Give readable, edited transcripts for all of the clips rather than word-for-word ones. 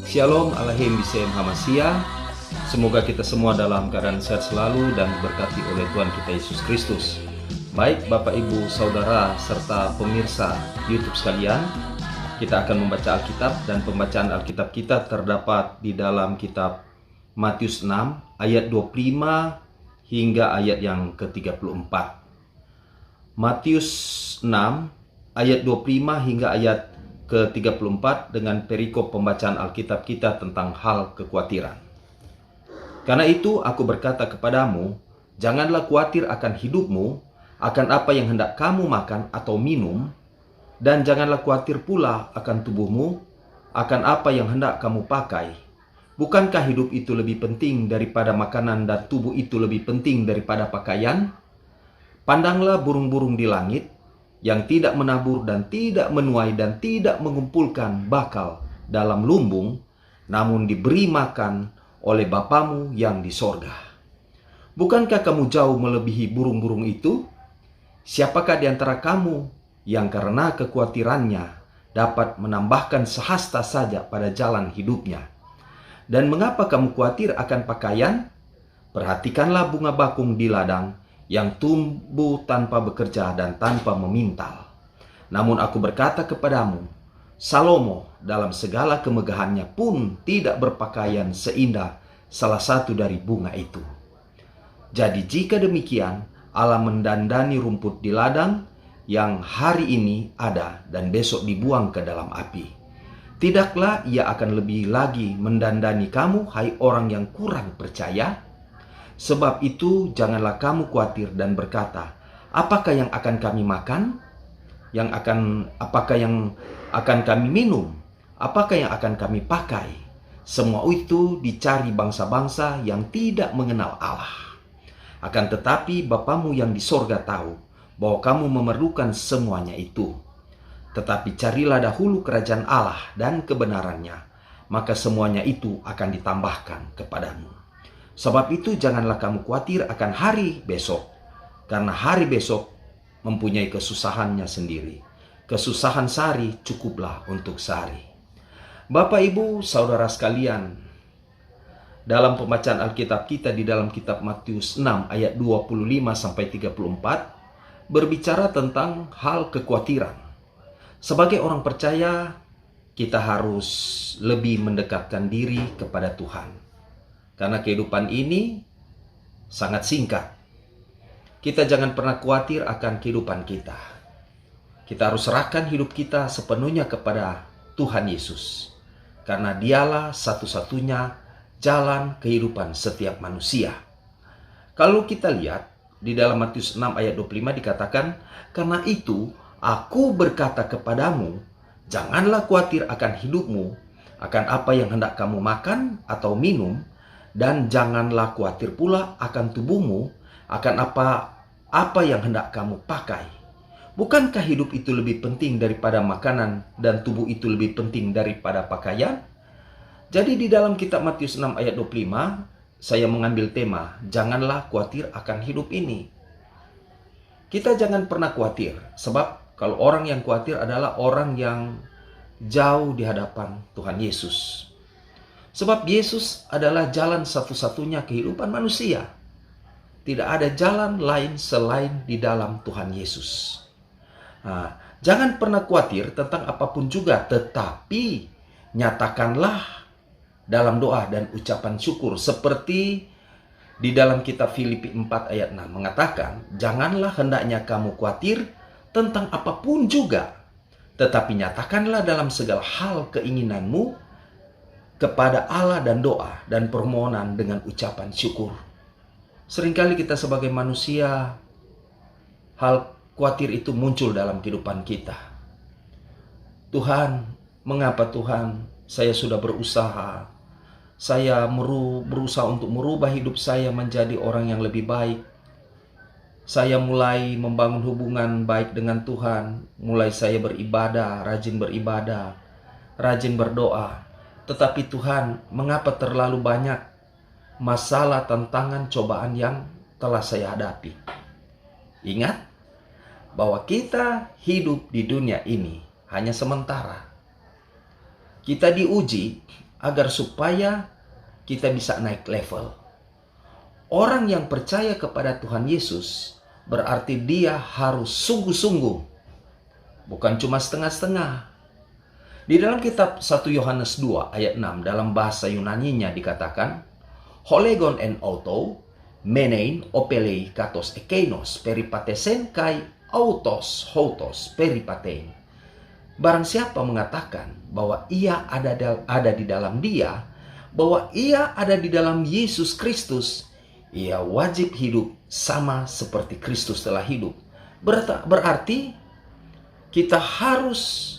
Shalom Alaikum Bisem Hamasia. Semoga kita semua dalam keadaan sehat selalu dan diberkati oleh Tuhan kita Yesus Kristus. Baik Bapak Ibu Saudara serta pemirsa YouTube sekalian, kita akan membaca Alkitab, dan pembacaan Alkitab kita terdapat di dalam kitab Matius 6 ayat 25 hingga ayat yang ke-34. Matius 6 ayat 25 hingga ayat ke-34 dengan perikop pembacaan Alkitab kita tentang hal kekhawatiran. Karena itu aku berkata kepadamu, janganlah khawatir akan hidupmu, akan apa yang hendak kamu makan atau minum, dan janganlah khawatir pula akan tubuhmu, akan apa yang hendak kamu pakai. Bukankah hidup itu lebih penting daripada makanan dan tubuh itu lebih penting daripada pakaian? Pandanglah burung-burung di langit, yang tidak menabur dan tidak menuai dan tidak mengumpulkan bakal dalam lumbung, namun diberi makan oleh Bapamu yang di sorga. Bukankah kamu jauh melebihi burung-burung itu? Siapakah di antara kamu yang karena kekhawatirannya dapat menambahkan sehasta saja pada jalan hidupnya? Dan mengapa kamu khawatir akan pakaian? Perhatikanlah bunga bakung di ladang, yang tumbuh tanpa bekerja dan tanpa memintal. Namun aku berkata kepadamu, Salomo dalam segala kemegahannya pun tidak berpakaian seindah salah satu dari bunga itu. Jadi jika demikian, Allah mendandani rumput di ladang yang hari ini ada dan besok dibuang ke dalam api. Tidaklah Ia akan lebih lagi mendandani kamu, hai orang yang kurang percaya? Sebab itu janganlah kamu khawatir dan berkata, apakah yang akan kami makan? Apakah yang akan kami minum? Apakah yang akan kami pakai? Semua itu dicari bangsa-bangsa yang tidak mengenal Allah. Akan tetapi Bapamu yang di sorga tahu bahwa kamu memerlukan semuanya itu. Tetapi carilah dahulu kerajaan Allah dan kebenarannya, maka semuanya itu akan ditambahkan kepadamu. Sebab itu janganlah kamu khawatir akan hari besok, karena hari besok mempunyai kesusahannya sendiri. Kesusahan sehari cukuplah untuk sehari. Bapak Ibu Saudara sekalian, dalam pembacaan Alkitab kita di dalam kitab Matius 6 ayat 25-34 berbicara tentang hal kekhawatiran. Sebagai orang percaya, kita harus lebih mendekatkan diri kepada Tuhan. Karena kehidupan ini sangat singkat. Kita jangan pernah khawatir akan kehidupan kita. Kita harus serahkan hidup kita sepenuhnya kepada Tuhan Yesus. Karena Dialah satu-satunya jalan kehidupan setiap manusia. Kalau kita lihat di dalam Matius 6 ayat 25 dikatakan, karena itu aku berkata kepadamu, janganlah khawatir akan hidupmu, akan apa yang hendak kamu makan atau minum, dan janganlah khawatir pula akan tubuhmu, akan apa yang hendak kamu pakai. Bukankah hidup itu lebih penting daripada makanan dan tubuh itu lebih penting daripada pakaian? Jadi di dalam kitab Matius 6 ayat 25, saya mengambil tema, janganlah khawatir akan hidup ini. Kita jangan pernah khawatir, sebab kalau orang yang khawatir adalah orang yang jauh di hadapan Tuhan Yesus. Sebab Yesus adalah jalan satu-satunya kehidupan manusia. Tidak ada jalan lain selain di dalam Tuhan Yesus. Jangan pernah khawatir tentang apapun juga, tetapi nyatakanlah dalam doa dan ucapan syukur. Seperti di dalam kitab Filipi 4 ayat 6 mengatakan, janganlah hendaknya kamu khawatir tentang apapun juga, tetapi nyatakanlah dalam segala hal keinginanmu kepada Allah dan doa dan permohonan dengan ucapan syukur. Seringkali kita sebagai manusia, hal khawatir itu muncul dalam kehidupan kita. Tuhan, mengapa Tuhan saya sudah berusaha? Saya berusaha untuk merubah hidup saya menjadi orang yang lebih baik. Saya mulai membangun hubungan baik dengan Tuhan. Mulai saya beribadah, rajin berdoa. Tetapi Tuhan, mengapa terlalu banyak masalah, tantangan, cobaan yang telah saya hadapi? Ingat bahwa kita hidup di dunia ini hanya sementara. Kita diuji agar supaya kita bisa naik level. Orang yang percaya kepada Tuhan Yesus berarti dia harus sungguh-sungguh, bukan cuma setengah-setengah. Di dalam kitab 1 Yohanes 2 ayat 6 dalam bahasa Yunaninya dikatakan, Holegon en auto, menein opelei katos ekeinos peripatesen kai autos hotos peripatein. Barang siapa mengatakan bahwa ia ada di dalam dia, bahwa ia ada di dalam Yesus Kristus, ia wajib hidup sama seperti Kristus telah hidup. Berarti kita harus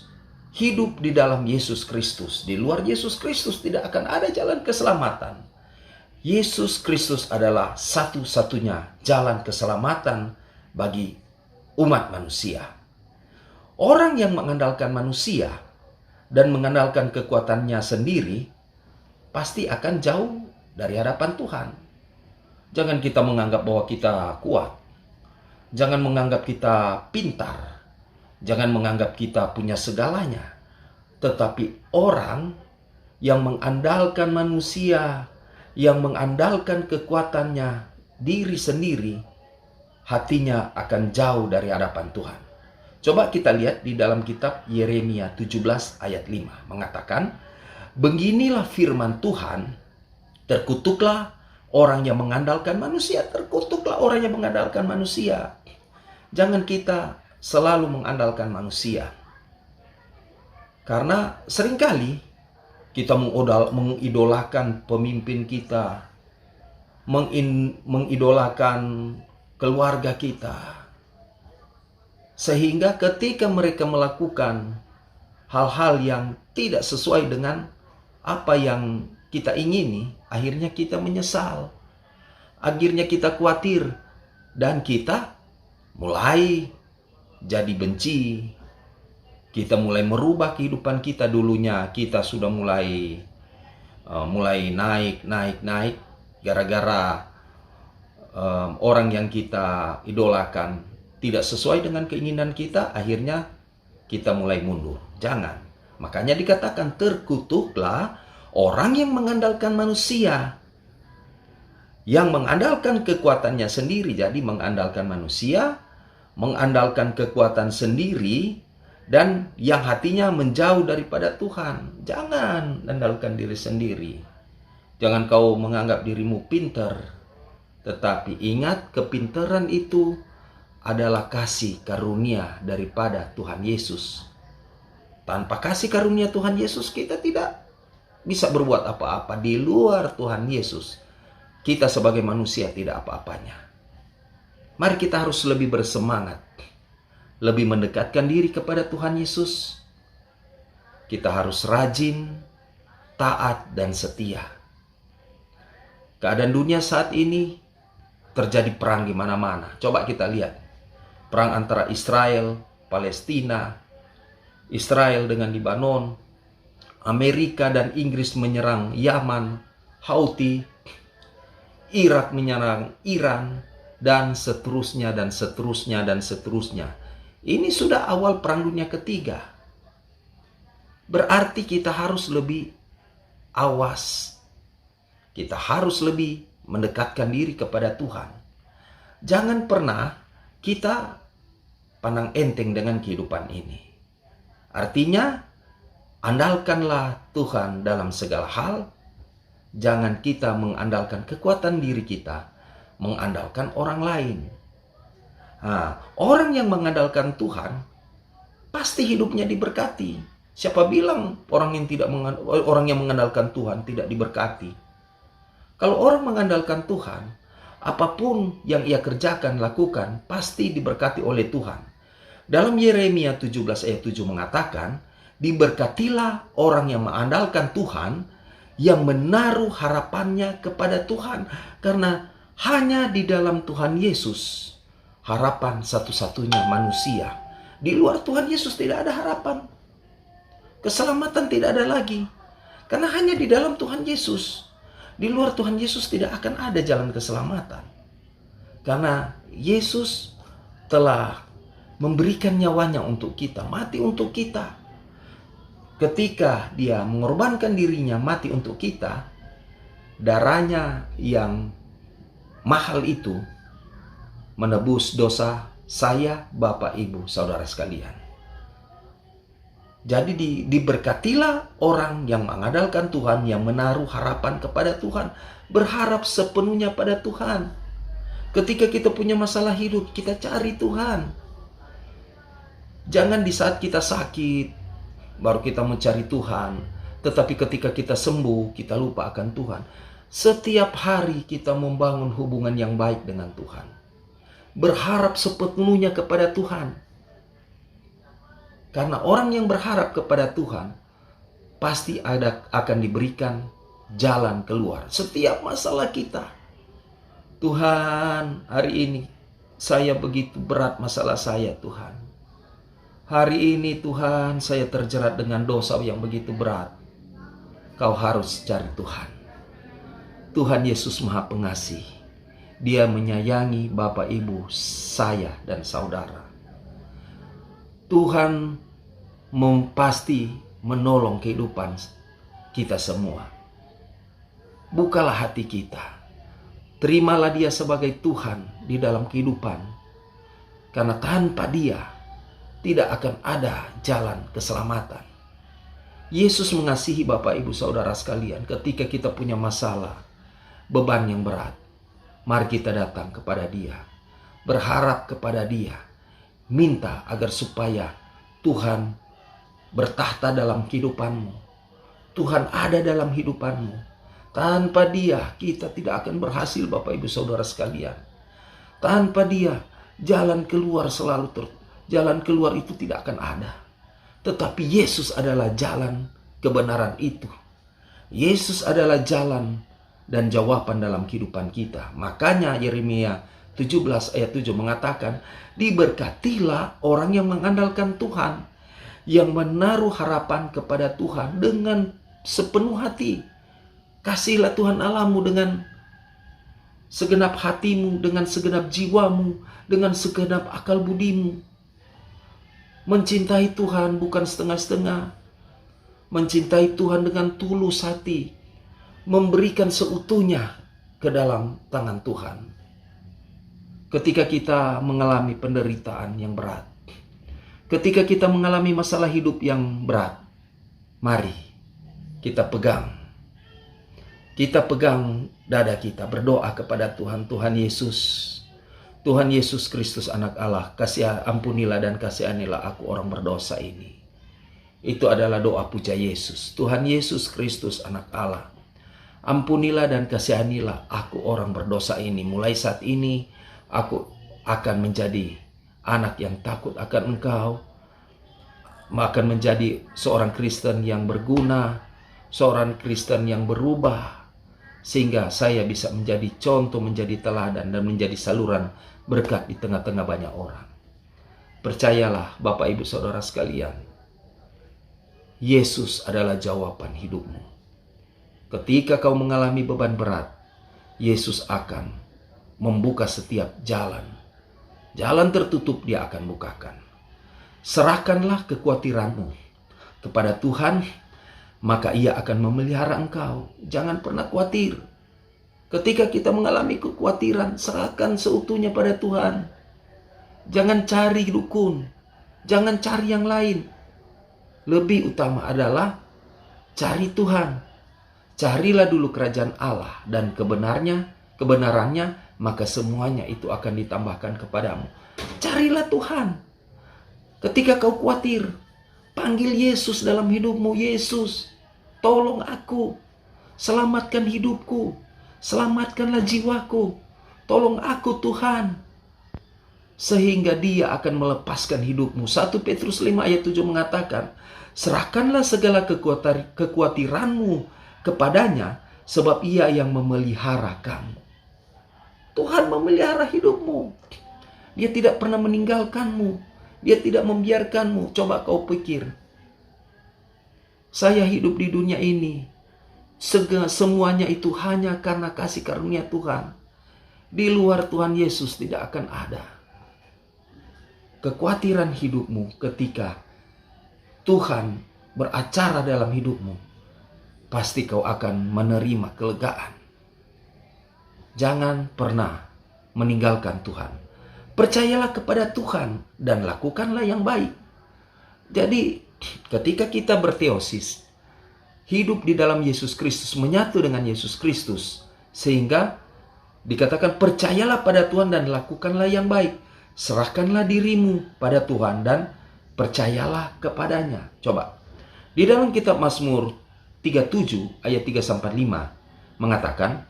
hidup di dalam Yesus Kristus. Di luar Yesus Kristus tidak akan ada jalan keselamatan. Yesus Kristus adalah satu-satunya jalan keselamatan bagi umat manusia. Orang yang mengandalkan manusia dan mengandalkan kekuatannya sendiri pasti akan jauh dari hadapan Tuhan. Jangan kita menganggap bahwa kita kuat. Jangan menganggap kita pintar. Jangan menganggap kita punya segalanya. Tetapi orang yang mengandalkan manusia, yang mengandalkan kekuatannya diri sendiri, hatinya akan jauh dari hadapan Tuhan. Coba kita lihat di dalam kitab Yeremia 17 ayat 5 mengatakan, beginilah firman Tuhan, terkutuklah orang yang mengandalkan manusia, terkutuklah orang yang mengandalkan manusia. Jangan kita selalu mengandalkan manusia. Karena seringkali kita mengidolakan pemimpin kita, mengidolakan keluarga kita. Sehingga ketika mereka melakukan hal-hal yang tidak sesuai dengan apa yang kita ingini, akhirnya kita menyesal. Akhirnya kita khawatir dan kita mulai jadi benci. Kita mulai merubah kehidupan kita. Dulunya kita sudah mulai naik gara-gara orang yang kita idolakan tidak sesuai dengan keinginan kita, akhirnya kita mulai mundur. Jangan. Makanya dikatakan terkutuklah orang yang mengandalkan manusia, yang mengandalkan kekuatannya sendiri. Jadi mengandalkan manusia, mengandalkan kekuatan sendiri, dan yang hatinya menjauh daripada Tuhan. Jangan andalkan diri sendiri. Jangan kau menganggap dirimu pintar. Tetapi ingat, kepintaran itu adalah kasih karunia daripada Tuhan Yesus. Tanpa kasih karunia Tuhan Yesus, kita tidak bisa berbuat apa-apa. Di luar Tuhan Yesus, kita sebagai manusia tidak apa-apanya. Mari kita harus lebih bersemangat, lebih mendekatkan diri kepada Tuhan Yesus. Kita harus rajin, taat, dan setia. Keadaan dunia saat ini terjadi perang di mana-mana. Coba kita lihat. Perang antara Israel, Palestina, Israel dengan Lebanon, Amerika dan Inggris menyerang Yaman, Houthi, Irak menyerang Iran, dan seterusnya, dan seterusnya, dan seterusnya. Ini sudah awal Perang Dunia Ketiga. Berarti kita harus lebih awas. Kita harus lebih mendekatkan diri kepada Tuhan. Jangan pernah kita pandang enteng dengan kehidupan ini. Artinya, andalkanlah Tuhan dalam segala hal. Jangan kita mengandalkan kekuatan diri kita, mengandalkan orang lain. Nah, orang yang mengandalkan Tuhan pasti hidupnya diberkati. Siapa bilang orang yang mengandalkan Tuhan tidak diberkati? Kalau orang mengandalkan Tuhan, apapun yang ia kerjakan, lakukan, pasti diberkati oleh Tuhan. Dalam Yeremia 17 ayat 7 mengatakan, diberkatilah orang yang mengandalkan Tuhan, yang menaruh harapannya kepada Tuhan. Karena hanya di dalam Tuhan Yesus, harapan satu-satunya manusia. Di luar Tuhan Yesus tidak ada harapan. Keselamatan tidak ada lagi. Karena hanya di dalam Tuhan Yesus. Di luar Tuhan Yesus tidak akan ada jalan keselamatan. Karena Yesus telah memberikan nyawanya untuk kita, mati untuk kita. ketika dia mengorbankan dirinya mati untuk kita, darahnya yang mahal itu menebus dosa saya, Bapak, Ibu, Saudara sekalian. Jadi diberkatilah orang yang mengandalkan Tuhan, yang menaruh harapan kepada Tuhan, berharap sepenuhnya pada Tuhan. Ketika kita punya masalah hidup, kita cari Tuhan. Jangan di saat kita sakit baru kita mencari Tuhan, tetapi ketika kita sembuh, kita lupa akan Tuhan. Setiap hari kita membangun hubungan yang baik dengan Tuhan, berharap sepenuhnya kepada Tuhan. Karena orang yang berharap kepada Tuhan pasti akan diberikan jalan keluar setiap masalah kita. Tuhan, hari ini saya begitu berat masalah saya, Tuhan. Hari ini Tuhan, saya terjerat dengan dosa yang begitu berat. Kau harus cari Tuhan. Tuhan Yesus Maha Pengasih. Dia menyayangi Bapak, Ibu, saya, dan saudara. Tuhan pasti menolong kehidupan kita semua. Bukalah hati kita. Terimalah Dia sebagai Tuhan di dalam kehidupan. Karena tanpa Dia tidak akan ada jalan keselamatan. Yesus mengasihi Bapak, Ibu, Saudara sekalian. Ketika kita punya masalah, beban yang berat, mari kita datang kepada Dia, berharap kepada Dia, minta agar supaya Tuhan bertahta dalam kehidupanmu. Tuhan ada dalam hidupanmu. Tanpa Dia kita tidak akan berhasil, Bapak, Ibu, Saudara sekalian. Tanpa Dia jalan keluar jalan keluar itu tidak akan ada. Tetapi Yesus adalah jalan kebenaran itu. Yesus adalah jalan dan jawaban dalam kehidupan kita. Makanya Yeremia 17 ayat 7 mengatakan, diberkatilah orang yang mengandalkan Tuhan, yang menaruh harapan kepada Tuhan dengan sepenuh hati. Kasihilah Tuhan Allahmu dengan segenap hatimu, dengan segenap jiwamu, dengan segenap akal budimu. Mencintai Tuhan bukan setengah-setengah. Mencintai Tuhan dengan tulus hati. Memberikan seutuhnya ke dalam tangan Tuhan. Ketika kita mengalami penderitaan yang berat, ketika kita mengalami masalah hidup yang berat, mari kita pegang. Kita pegang dada kita, berdoa kepada Tuhan. Tuhan Yesus, Tuhan Yesus Kristus anak Allah, ampunilah dan kasihanilah aku orang berdosa ini. Itu adalah doa puja Yesus. Tuhan Yesus Kristus anak Allah, ampunilah dan kasihanilah aku orang berdosa ini. Mulai saat ini aku akan menjadi anak yang takut akan Engkau, akan menjadi seorang Kristen yang berguna, seorang Kristen yang berubah, sehingga saya bisa menjadi contoh, menjadi teladan, dan menjadi saluran berkat di tengah-tengah banyak orang. Percayalah Bapak, Ibu, Saudara sekalian, Yesus adalah jawaban hidupmu. Ketika kau mengalami beban berat, Yesus akan membuka setiap jalan. Jalan tertutup Dia akan bukakan. Serahkanlah kekhawatiranmu kepada Tuhan, maka Ia akan memelihara engkau. Jangan pernah khawatir. Ketika kita mengalami kekhawatiran, serahkan seutuhnya pada Tuhan. Jangan cari dukun, jangan cari yang lain. Lebih utama adalah cari Tuhan. Carilah dulu kerajaan Allah dan kebenarannya, maka semuanya itu akan ditambahkan kepadamu. Carilah Tuhan. Ketika kau khawatir, panggil Yesus dalam hidupmu. Yesus, tolong aku, selamatkan hidupku, selamatkanlah jiwaku, tolong aku Tuhan. Sehingga Dia akan melepaskan hidupmu. 1 Petrus 5 ayat 7 mengatakan, serahkanlah segala kekhawatiranmu kepadanya, sebab Ia yang memelihara kamu. Tuhan memelihara hidupmu. Dia tidak pernah meninggalkanmu. Dia tidak membiarkanmu. Coba kau pikir, saya hidup di dunia ini, semuanya itu hanya karena kasih karunia Tuhan. Di luar Tuhan Yesus tidak akan ada. Kekhawatiran hidupmu ketika Tuhan beracara dalam hidupmu, pasti kau akan menerima kelegaan. Jangan pernah meninggalkan Tuhan. Percayalah kepada Tuhan dan lakukanlah yang baik. Jadi ketika kita berteosis, hidup di dalam Yesus Kristus, menyatu dengan Yesus Kristus, sehingga dikatakan percayalah pada Tuhan dan lakukanlah yang baik. Serahkanlah dirimu pada Tuhan dan percayalah kepadanya. Coba. Di dalam kitab Mazmur 37 ayat 3-5 mengatakan,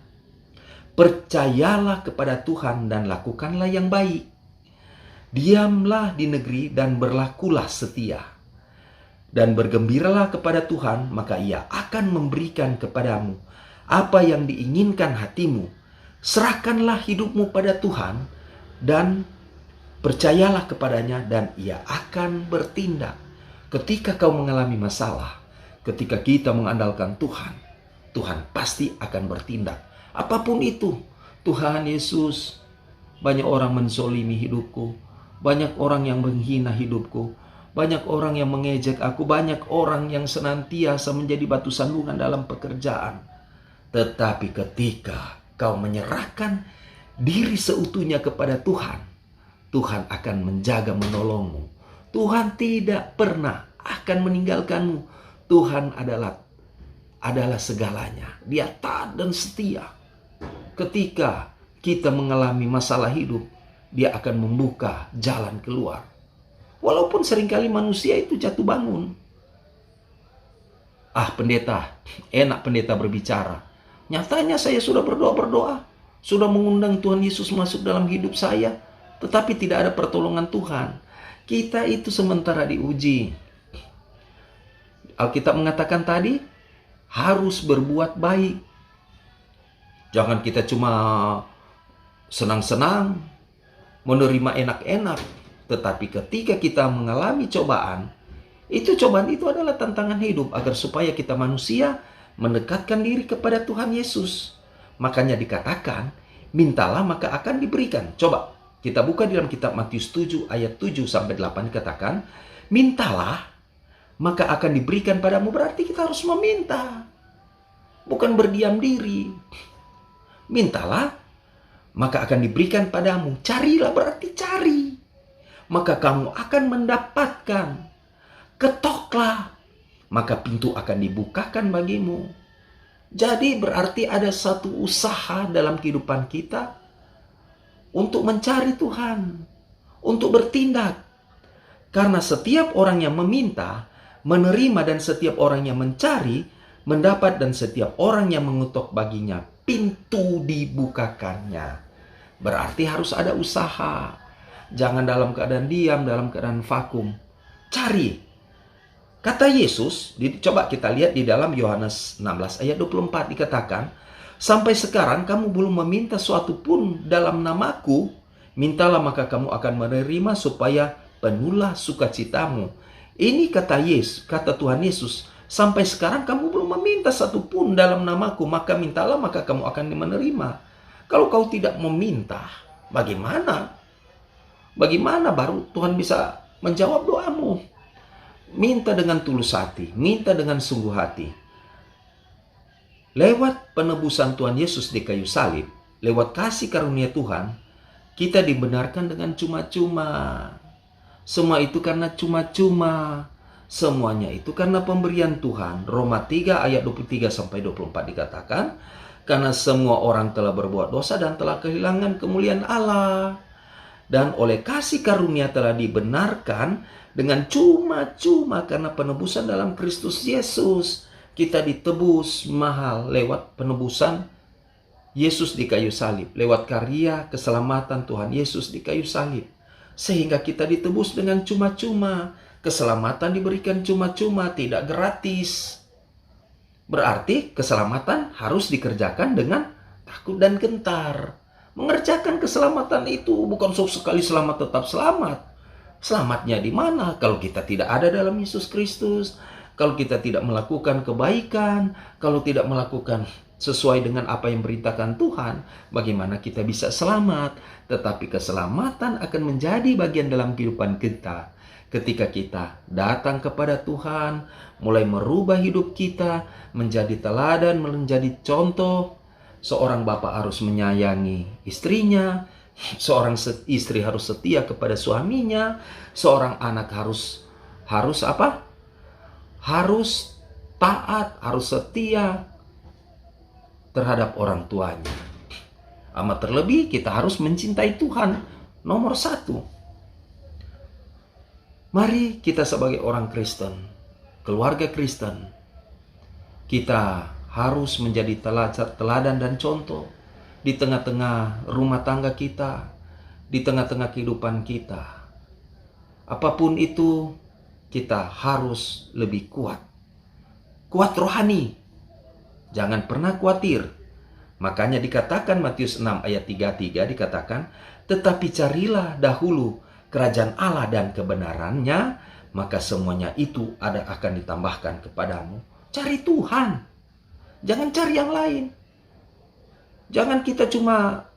percayalah kepada Tuhan dan lakukanlah yang baik. Diamlah di negeri dan berlakulah setia. Dan bergembiralah kepada Tuhan, maka Ia akan memberikan kepadamu apa yang diinginkan hatimu. Serahkanlah hidupmu pada Tuhan dan percayalah kepadanya dan Ia akan bertindak. Ketika kau mengalami masalah, ketika kita mengandalkan Tuhan, Tuhan pasti akan bertindak. Apapun itu, Tuhan Yesus, banyak orang menzolimi hidupku, banyak orang yang menghina hidupku, banyak orang yang mengejek aku, banyak orang yang senantiasa menjadi batu sandungan dalam pekerjaan. Tetapi ketika kau menyerahkan diri seutuhnya kepada Tuhan, Tuhan akan menjaga menolongmu. Tuhan tidak pernah akan meninggalkanmu. Tuhan adalah segalanya. Dia taat dan setia. Ketika kita mengalami masalah hidup, Dia akan membuka jalan keluar. Walaupun seringkali manusia itu jatuh bangun. Pendeta, enak pendeta berbicara. Nyatanya saya sudah berdoa-berdoa, sudah mengundang Tuhan Yesus masuk dalam hidup saya, tetapi tidak ada pertolongan Tuhan. Kita itu sementara diuji. Alkitab mengatakan tadi, harus berbuat baik. Jangan kita cuma senang-senang, menerima enak-enak. Tetapi ketika kita mengalami cobaan itu adalah tantangan hidup agar supaya kita manusia mendekatkan diri kepada Tuhan Yesus. Makanya dikatakan, mintalah maka akan diberikan. Coba kita buka di dalam kitab Matius 7 ayat 7-8 dikatakan, mintalah maka akan diberikan padamu. Berarti kita harus meminta, bukan berdiam diri. Mintalah maka akan diberikan padamu. Carilah berarti cari, maka kamu akan mendapatkan. Ketoklah maka pintu akan dibukakan bagimu. Jadi berarti ada satu usaha dalam kehidupan kita untuk mencari Tuhan, untuk bertindak. Karena setiap orang yang meminta, menerima, dan setiap orang yang mencari, mendapat, dan setiap orang yang mengetuk baginya, pintu dibukakannya. Berarti harus ada usaha. Jangan dalam keadaan diam, dalam keadaan vakum. Cari. Kata Yesus, coba kita lihat di dalam Yohanes 16 ayat 24 dikatakan, sampai sekarang kamu belum meminta suatu pun dalam namaku, mintalah maka kamu akan menerima supaya penuhlah sukacitamu. Ini kata Tuhan Yesus, sampai sekarang kamu belum meminta satu pun dalam namaku, maka mintalah maka kamu akan menerima. Kalau kau tidak meminta, bagaimana? Bagaimana baru Tuhan bisa menjawab doamu? Minta dengan tulus hati, minta dengan sungguh hati. Lewat penebusan Tuhan Yesus di kayu salib, lewat kasih karunia Tuhan, kita dibenarkan dengan cuma-cuma. Semua itu karena cuma-cuma. Semuanya itu karena pemberian Tuhan. Roma 3 ayat 23-24 dikatakan, karena semua orang telah berbuat dosa dan telah kehilangan kemuliaan Allah. Dan oleh kasih karunia telah dibenarkan dengan cuma-cuma karena penebusan dalam Kristus Yesus. Kita ditebus mahal lewat penebusan Yesus di kayu salib. Lewat karya keselamatan Tuhan Yesus di kayu salib. Sehingga kita ditebus dengan cuma-cuma. Keselamatan diberikan cuma-cuma, tidak gratis. Berarti keselamatan harus dikerjakan dengan takut dan gentar. Mengerjakan keselamatan itu bukan sekali selamat tetap selamat. Selamatnya di mana? Kalau kita tidak ada dalam Yesus Kristus, kalau kita tidak melakukan kebaikan, kalau tidak melakukan sesuai dengan apa yang beritakan Tuhan, bagaimana kita bisa selamat? Tetapi keselamatan akan menjadi bagian dalam kehidupan kita ketika kita datang kepada Tuhan, mulai merubah hidup kita menjadi teladan, menjadi contoh. Seorang bapak harus menyayangi istrinya, seorang istri harus setia kepada suaminya, seorang anak harus apa? Harus taat, harus setia terhadap orang tuanya. Amat terlebih kita harus mencintai Tuhan nomor 1. Mari kita sebagai orang Kristen, keluarga Kristen, kita harus menjadi teladan dan contoh di tengah-tengah rumah tangga kita, di tengah-tengah kehidupan kita. Apapun itu, kita harus lebih kuat. Kuat rohani. Jangan pernah khawatir. Makanya dikatakan Matius 6 ayat 33 dikatakan, tetapi carilah dahulu kerajaan Allah dan kebenarannya, maka semuanya itu akan ditambahkan kepadamu. Cari Tuhan. Jangan cari yang lain. Jangan kita cuma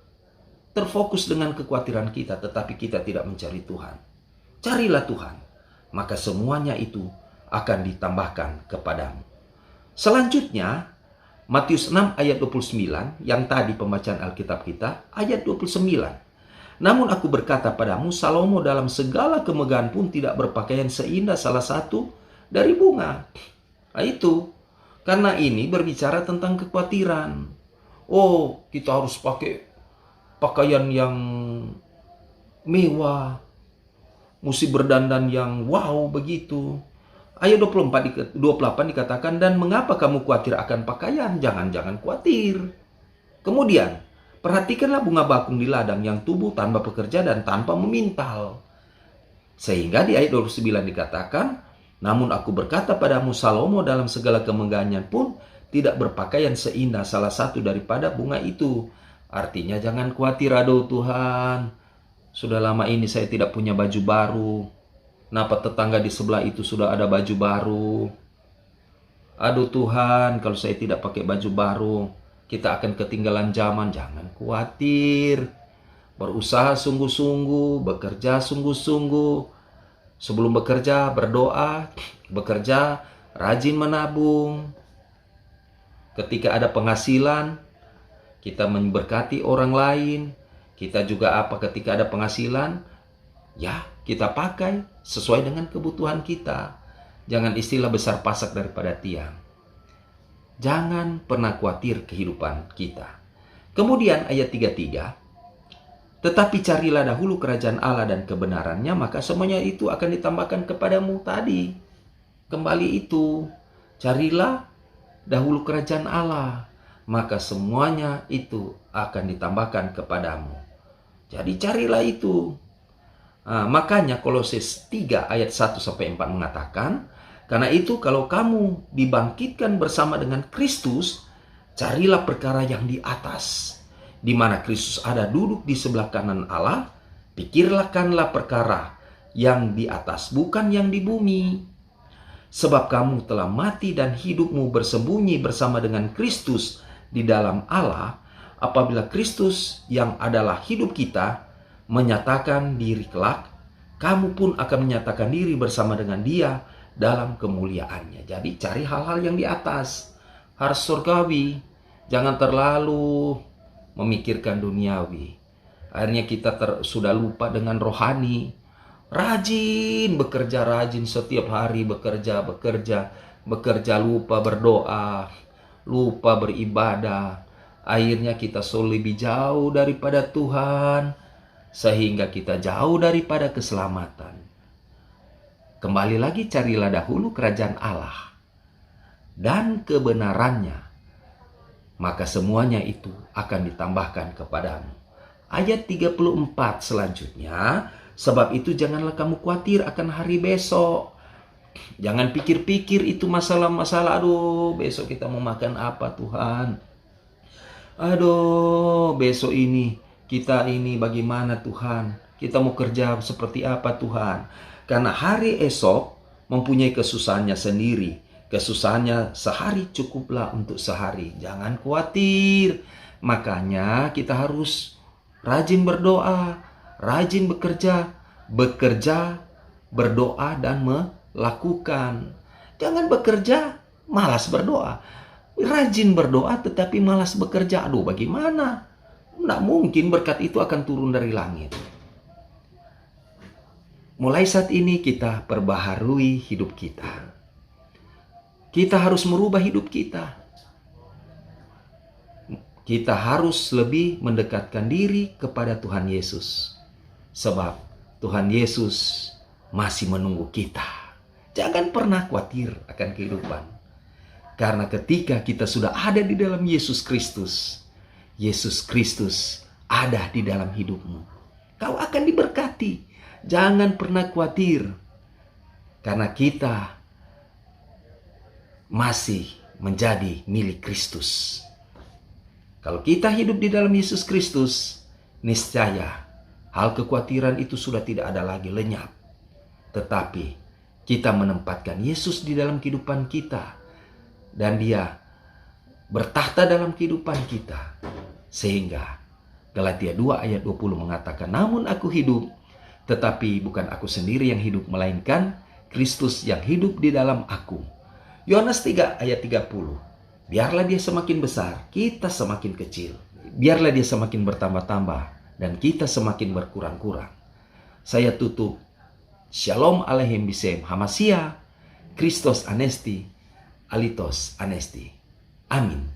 terfokus dengan kekhawatiran kita, tetapi kita tidak mencari Tuhan. Carilah Tuhan, maka semuanya itu akan ditambahkan kepadamu. Selanjutnya, Matius 6 ayat 29, yang tadi pembacaan Alkitab kita, ayat 29. Namun aku berkata padamu, Salomo dalam segala kemegahan pun tidak berpakaian seindah salah satu dari bunga. Nah itu, karena ini berbicara tentang kekhawatiran. Oh, kita harus pakai pakaian yang mewah, mesti berdandan yang wow begitu. Ayat 28 dikatakan, dan mengapa kamu khawatir akan pakaian? Jangan khawatir. Kemudian, perhatikanlah bunga bakung di ladang yang tumbuh tanpa pekerja dan tanpa memintal. Sehingga di ayat 29 dikatakan, namun aku berkata padamu, Salomo dalam segala kemegahannya pun tidak berpakaian seindah salah satu daripada bunga itu. Artinya jangan khawatir, aduh Tuhan, sudah lama ini saya tidak punya baju baru. Kenapa tetangga di sebelah itu sudah ada baju baru? Aduh Tuhan, kalau saya tidak pakai baju baru, kita akan ketinggalan zaman. Jangan khawatir. Berusaha sungguh-sungguh, bekerja sungguh-sungguh. Sebelum bekerja, berdoa. Bekerja, rajin menabung. Ketika ada penghasilan, kita memberkati orang lain. Kita juga ketika ada penghasilan, ya kita pakai sesuai dengan kebutuhan kita. Jangan istilah besar pasak daripada tiang. Jangan pernah khawatir kehidupan kita. Kemudian ayat 33. Tetapi carilah dahulu kerajaan Allah dan kebenarannya, maka semuanya itu akan ditambahkan kepadamu tadi. Kembali itu, carilah dahulu kerajaan Allah, maka semuanya itu akan ditambahkan kepadamu. Jadi carilah itu. Makanya Kolose 3 ayat 1-4 mengatakan, karena itu kalau kamu dibangkitkan bersama dengan Kristus, carilah perkara yang di atas, di mana Kristus ada duduk di sebelah kanan Allah. Pikirkanlah perkara yang di atas, bukan yang di bumi. Sebab kamu telah mati dan hidupmu bersembunyi bersama dengan Kristus di dalam Allah. Apabila Kristus yang adalah hidup kita menyatakan diri kelak, kamu pun akan menyatakan diri bersama dengan Dia dalam kemuliaannya. Jadi cari hal-hal yang di atas, harus surgawi. Jangan terlalu memikirkan duniawi. Akhirnya kita sudah lupa dengan rohani. Rajin bekerja, rajin setiap hari bekerja, lupa berdoa, lupa beribadah. Akhirnya kita selalu lebih jauh daripada Tuhan, sehingga kita jauh daripada keselamatan. Kembali lagi, carilah dahulu kerajaan Allah dan kebenarannya, maka semuanya itu akan ditambahkan kepadamu. Ayat 34 selanjutnya, sebab itu janganlah kamu khawatir akan hari besok. Jangan pikir-pikir itu masalah-masalah. Aduh, besok kita mau makan apa Tuhan? Aduh, besok ini kita ini bagaimana Tuhan? Kita mau kerja seperti apa Tuhan? Karena hari esok mempunyai kesusahannya sendiri. Kesusahannya sehari cukuplah untuk sehari. Jangan khawatir. Makanya kita harus rajin berdoa, rajin bekerja berdoa dan melakukan. Jangan bekerja, malas berdoa. Rajin berdoa tetapi malas bekerja. Aduh, bagaimana? Tidak mungkin berkat itu akan turun dari langit. Mulai saat ini kita perbaharui hidup kita. Kita harus merubah hidup kita. Kita harus lebih mendekatkan diri kepada Tuhan Yesus. Sebab Tuhan Yesus masih menunggu kita. Jangan pernah khawatir akan kehidupan. Karena ketika kita sudah ada di dalam Yesus Kristus, Yesus Kristus ada di dalam hidupmu. Kau akan diberkati. Jangan pernah khawatir. Karena kita masih menjadi milik Kristus. Kalau kita hidup di dalam Yesus Kristus, niscaya hal kekhawatiran itu sudah tidak ada lagi, lenyap. Tetapi kita menempatkan Yesus di dalam kehidupan kita. Dan Dia bertahta dalam kehidupan kita. Sehingga Galatia 2 ayat 20 mengatakan, namun aku hidup, tetapi bukan aku sendiri yang hidup, melainkan Kristus yang hidup di dalam aku. Yohanes 3 ayat 30. Biarlah dia semakin besar, kita semakin kecil. Biarlah dia semakin bertambah-tambah, dan kita semakin berkurang-kurang. Saya tutup. Shalom Aleichem Bisem Hamasia, Christos Anesti, Alitos Anesti. Amin.